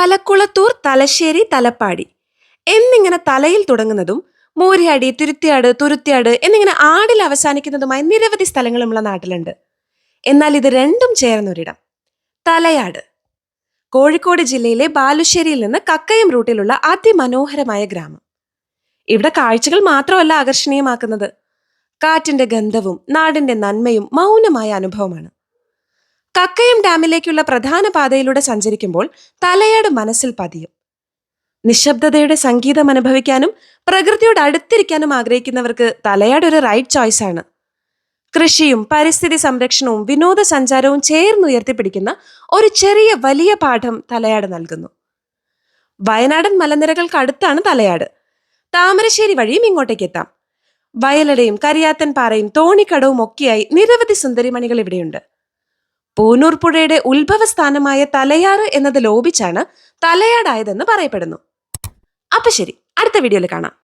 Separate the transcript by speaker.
Speaker 1: തലക്കുളത്തൂർ, തലശ്ശേരി, തലപ്പാടി എന്നിങ്ങനെ തലയിൽ തുടങ്ങുന്നതും മൂര്യാടി, തുരുത്തിയാട്, തുരുത്തിയാട് എന്നിങ്ങനെ ആടിൽ അവസാനിക്കുന്നതുമായ നിരവധി സ്ഥലങ്ങളുമുള്ള നാട്ടിലുണ്ട്. എന്നാൽ ഇത് രണ്ടും ചേർന്നൊരിടം, തലയാട്. കോഴിക്കോട് ജില്ലയിലെ ബാലുശ്ശേരിയിൽ നിന്ന് കക്കയം റൂട്ടിലുള്ള അതിമനോഹരമായ ഗ്രാമം. ഇവിടെ കാഴ്ചകൾ മാത്രമല്ല ആകർഷണീയമാക്കുന്നത്, കാറ്റിന്റെ ഗന്ധവും നാടിന്റെ നന്മയും മൗനമായ അനുഭവമാണ്. കക്കയം ഡാമിലേക്കുള്ള പ്രധാന പാതയിലൂടെ സഞ്ചരിക്കുമ്പോൾ തലയാട് മനസ്സിൽ പതിയും. നിശബ്ദതയുടെ സംഗീതം അനുഭവിക്കാനും പ്രകൃതിയോട് അടുത്തിരിക്കാനും ആഗ്രഹിക്കുന്നവർക്ക് തലയാട് ഒരു റൈറ്റ് ചോയ്സ് ആണ്. കൃഷിയും പരിസ്ഥിതി സംരക്ഷണവും വിനോദസഞ്ചാരവും ചേർന്നുയർത്തിപ്പിടിക്കുന്ന ഒരു ചെറിയ വലിയ പാഠം തലയാട് നൽകുന്നു. വയനാടൻ മലനിരകൾക്ക് അടുത്താണ് തലയാട്. താമരശ്ശേരി വഴിയും ഇങ്ങോട്ടേക്ക് എത്താം. വയലടയും കരിയാത്തൻ പാറയും തോണിക്കടവും ഒക്കെയായി നിരവധി സുന്ദരിമണികൾ ഇവിടെയുണ്ട്. പൂനൂർ പുഴയുടെ ഉത്ഭവസ്ഥാനമായ തലയാറ് എന്നത് ലോപിച്ചാണ് തലയാടായതെന്ന് പറയപ്പെടുന്നു. അപ്പൊ ശരി, അടുത്ത വീഡിയോയിൽ കാണാം.